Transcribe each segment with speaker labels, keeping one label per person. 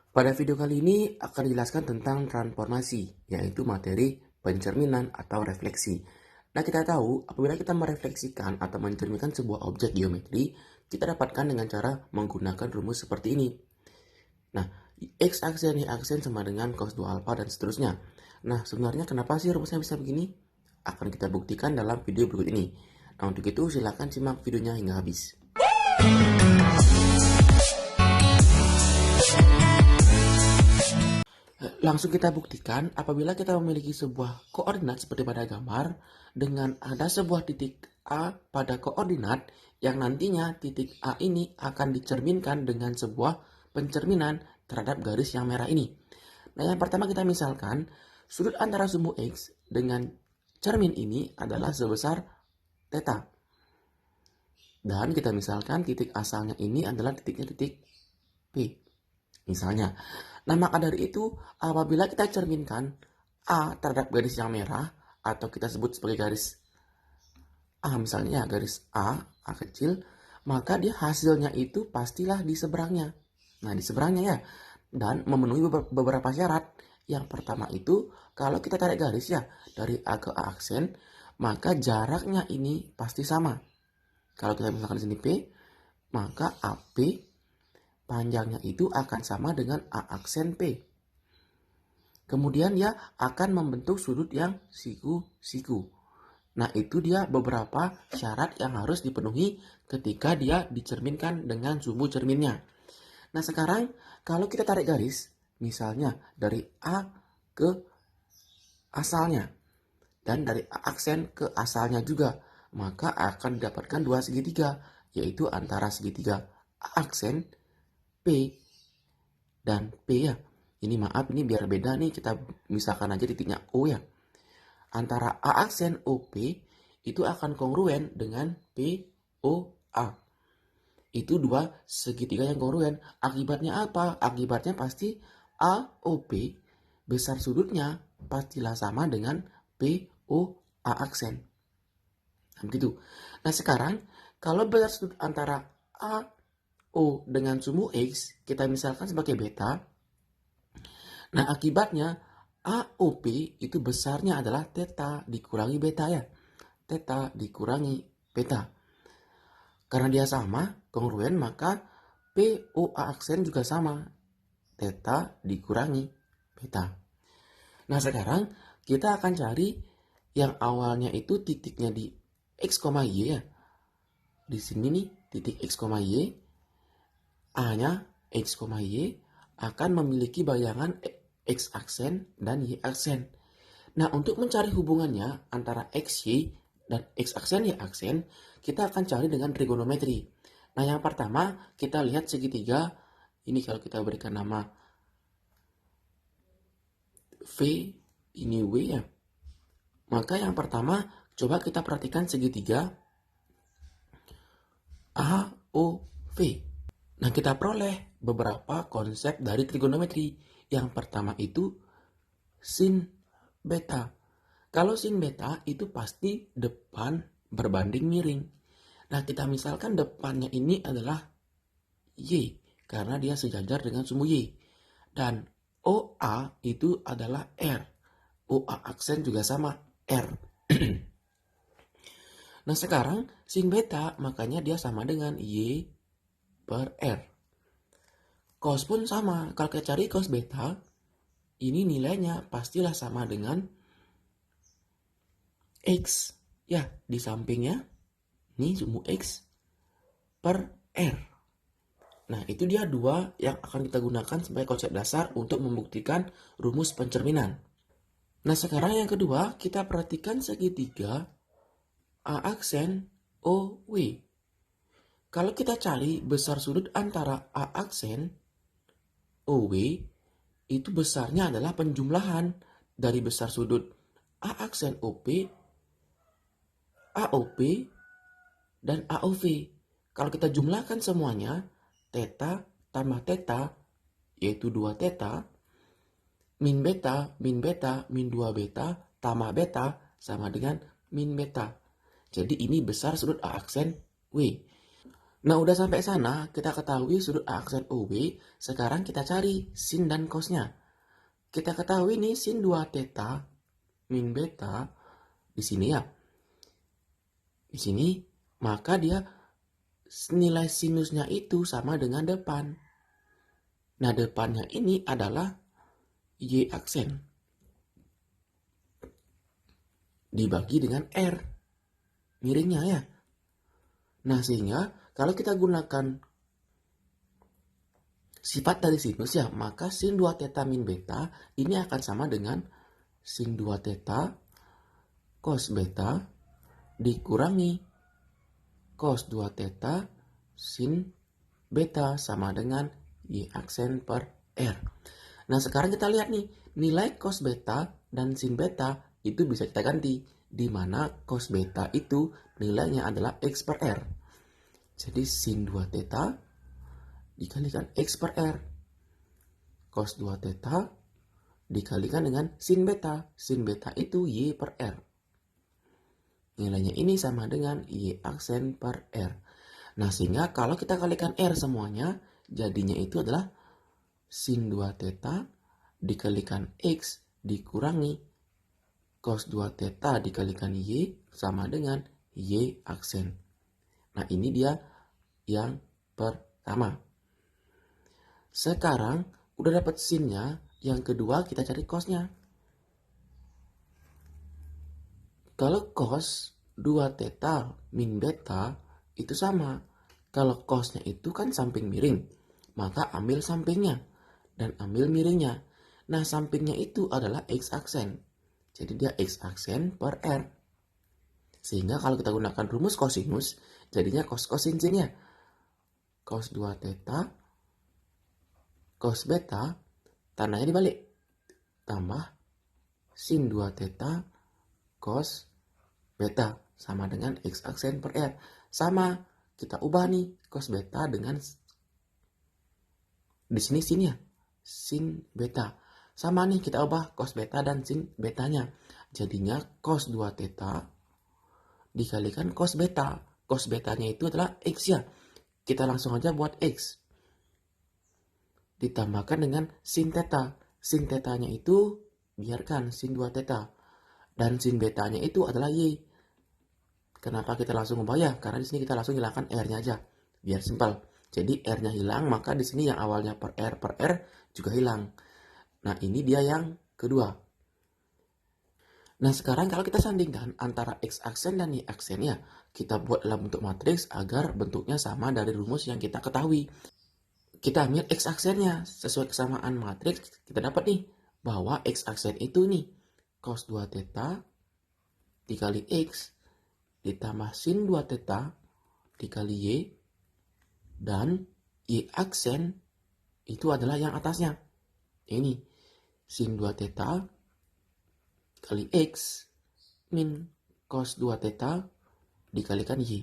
Speaker 1: Pada video kali ini akan dijelaskan tentang transformasi, yaitu materi pencerminan atau refleksi. Nah, kita tahu apabila kita merefleksikan atau mencerminkan sebuah objek geometri, kita dapatkan dengan cara menggunakan rumus seperti ini. Nah, X aksen, Y aksen sama dengan cos 2 alfa dan seterusnya. Nah, sebenarnya kenapa sih rumusnya bisa begini? Akan kita buktikan dalam video berikut ini. Nah, untuk itu silakan simak videonya hingga habis. Langsung kita buktikan apabila kita memiliki sebuah koordinat seperti pada gambar dengan ada sebuah titik A pada koordinat yang nantinya titik A ini akan dicerminkan dengan sebuah pencerminan terhadap garis yang merah ini. Nah, yang pertama kita misalkan sudut antara sumbu X dengan cermin ini adalah sebesar theta. Dan kita misalkan titik asalnya ini adalah titiknya titik P. Misalnya. Nah, maka dari itu apabila kita cerminkan A terhadap garis yang merah atau kita sebut sebagai garis A misalnya garis A kecil, maka dia hasilnya itu pastilah di seberangnya. Nah, di seberangnya ya. Dan memenuhi beberapa syarat. Yang pertama itu kalau kita tarik garis ya dari A ke A aksen, maka jaraknya ini pasti sama. Kalau kita misalkan di sini P, maka AP panjangnya itu akan sama dengan A aksen P. Kemudian dia akan membentuk sudut yang siku-siku. Nah, itu dia beberapa syarat yang harus dipenuhi ketika dia dicerminkan dengan sumbu cerminnya. Nah, sekarang kalau kita tarik garis, misalnya dari A ke asalnya, dan dari A aksen ke asalnya juga, maka akan didapatkan dua segitiga, yaitu antara segitiga A aksen P dan P ya. Ini maaf, ini biar beda nih, kita misalkan aja titiknya O ya. Antara A aksen OP itu akan kongruen dengan POA. Itu dua segitiga yang kongruen. Akibatnya apa? Akibatnya pasti AOP besar sudutnya pastilah sama dengan POA aksen. Nah, begitu. Nah, sekarang kalau besar sudut antara A O dengan sumbu X, kita misalkan sebagai beta. Nah, akibatnya AOP itu besarnya adalah theta dikurangi beta ya. Theta dikurangi beta. Karena dia sama, kongruen, maka POA aksen juga sama. Theta dikurangi beta. Nah, sekarang kita akan cari yang awalnya itu titiknya di X, Y ya. Di sini nih, titik X, Y. A-nya X, Y akan memiliki bayangan X aksen dan Y aksen. Nah, untuk mencari hubungannya antara X, Y dan X aksen, Y aksen, kita akan cari dengan trigonometri. Nah, yang pertama kita lihat segitiga. Ini kalau kita berikan nama V, ini W ya. Maka yang pertama coba kita perhatikan segitiga AOV. Nah, kita peroleh beberapa konsep dari trigonometri. Yang pertama itu sin beta. Kalau sin beta itu pasti depan berbanding miring. Nah, kita misalkan depannya ini adalah Y, karena dia sejajar dengan sumbu Y. Dan OA itu adalah R. OA aksen juga sama, R. Nah, sekarang sin beta makanya dia sama dengan Y per R. Cos pun sama. Kalau kita cari cos beta, ini nilainya pastilah sama dengan X. Ya, di sampingnya, ini sumbu X per R. Nah, itu dia dua yang akan kita gunakan sebagai konsep dasar untuk membuktikan rumus pencerminan. Nah, sekarang yang kedua, kita perhatikan segitiga A aksen OW. Kalau kita cari besar sudut antara A aksen OW, itu besarnya adalah penjumlahan dari besar sudut A aksen OP, AOP, dan AOV. Kalau kita jumlahkan semuanya, theta tambah theta, yaitu 2 theta, min beta, min beta, min 2 beta, tambah beta, sama dengan min beta. Jadi ini besar sudut A aksen W. Nah, udah sampai sana, kita ketahui sudut A aksen OB, sekarang kita cari sin dan cosnya. Kita ketahui nih sin 2 theta min beta di sini ya. Di sini, maka dia nilai sinusnya itu sama dengan depan. Nah, depannya ini adalah Y aksen dibagi dengan R miringnya ya. Nah, sehingga kalau kita gunakan sifat dari sinus ya, maka sin 2 theta min beta ini akan sama dengan sin 2 theta cos beta dikurangi cos 2 theta sin beta sama dengan Y aksen per R. Nah, sekarang kita lihat nih, nilai cos beta dan sin beta itu bisa kita ganti, di mana cos beta itu nilainya adalah X per R. Jadi sin 2 theta dikalikan X per R. Cos 2 theta dikalikan dengan sin beta. Sin beta itu Y per R. Nilainya ini sama dengan Y aksen per R. Nah, sehingga kalau kita kalikan R semuanya, jadinya itu adalah sin 2 theta dikalikan X dikurangi cos 2 theta dikalikan Y sama dengan Y aksen. Nah, ini dia yang pertama. Sekarang udah dapat sinnya, yang kedua kita cari cosnya. Kalau cos 2 theta min beta itu sama. Kalau cosnya itu kan samping miring, maka ambil sampingnya dan ambil miringnya. Nah, sampingnya itu adalah X aksen. Jadi dia X aksen per R. Sehingga kalau kita gunakan rumus kosinus, jadinya cos sin ya. Cos 2 theta cos beta, tandanya dibalik. Tambah sin 2 theta cos beta sama dengan X aksen per R. Sama, kita ubah nih cos beta dengan di sini sin ya, sin beta. Sama nih kita ubah cos beta dan sin betanya. Jadinya cos 2 theta dikalikan cos beta. Cos betanya itu adalah X ya. Kita langsung aja buat X. Ditambahkan dengan sin theta. Sin tetanya itu biarkan sin 2 theta. Dan sin betanya itu adalah Y. Kenapa kita langsung ubah ya? Karena di sini kita langsung hilangkan R-nya aja. Biar simpel. Jadi R-nya hilang, maka di sini yang awalnya per R juga hilang. Nah, ini dia yang kedua. Nah, sekarang kalau kita sandingkan antara X aksen dan Y aksen ya, kita buat dalam bentuk matriks agar bentuknya sama dari rumus yang kita ketahui. Kita ambil X aksennya, sesuai kesamaan matriks, kita dapat nih, bahwa X aksen itu nih, cos 2 theta dikali X, ditambah sin 2 theta dikali Y, dan Y aksen itu adalah yang atasnya. Ini, sin 2 theta kali X min cos 2 theta dikalikan Y.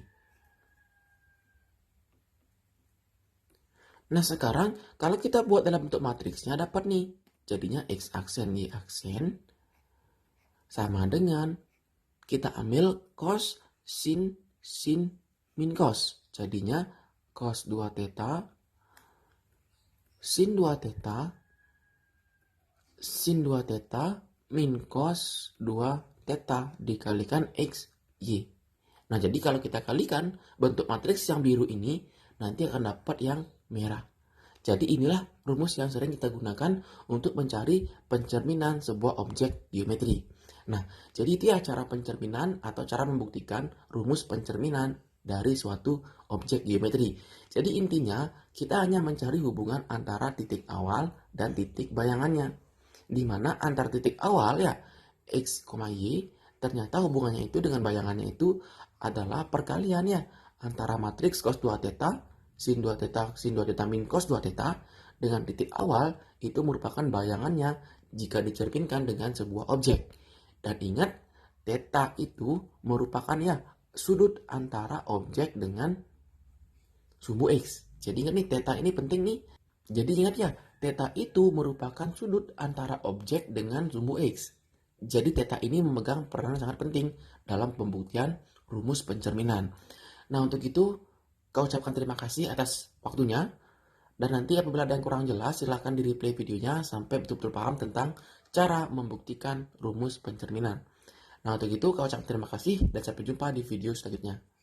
Speaker 1: Nah, sekarang kalau kita buat dalam bentuk matriksnya dapat nih. Jadinya X aksen Y aksen sama dengan kita ambil cos sin min cos. Jadinya cos 2 theta sin 2 theta sin 2 theta min cos 2 theta dikalikan X Y. Nah, jadi kalau kita kalikan bentuk matriks yang biru ini, nanti akan dapat yang merah. Jadi inilah rumus yang sering kita gunakan untuk mencari pencerminan sebuah objek geometri. Nah, jadi itu ya cara pencerminan atau cara membuktikan rumus pencerminan dari suatu objek geometri. Jadi intinya kita hanya mencari hubungan antara titik awal dan titik bayangannya. Di mana antar titik awal ya X, Y, ternyata hubungannya itu dengan bayangannya itu adalah perkalian ya antara matriks cos 2 theta sin 2 theta min cos 2 theta dengan titik awal itu merupakan bayangannya jika dicerminkan dengan sebuah objek. Dan ingat, theta itu merupakan ya sudut antara objek dengan sumbu X. Jadi ingat nih, theta ini penting nih. Jadi ingat ya, theta itu merupakan sudut antara objek dengan sumbu X. Jadi theta ini memegang peranan sangat penting dalam pembuktian rumus pencerminan. Nah, untuk itu Kau ucapkan terima kasih atas waktunya. Dan nanti apabila ada yang kurang jelas, silahkan di replay videonya sampai betul-betul paham tentang cara membuktikan rumus pencerminan. Nah, untuk itu, kau ucapkan terima kasih dan sampai jumpa di video selanjutnya.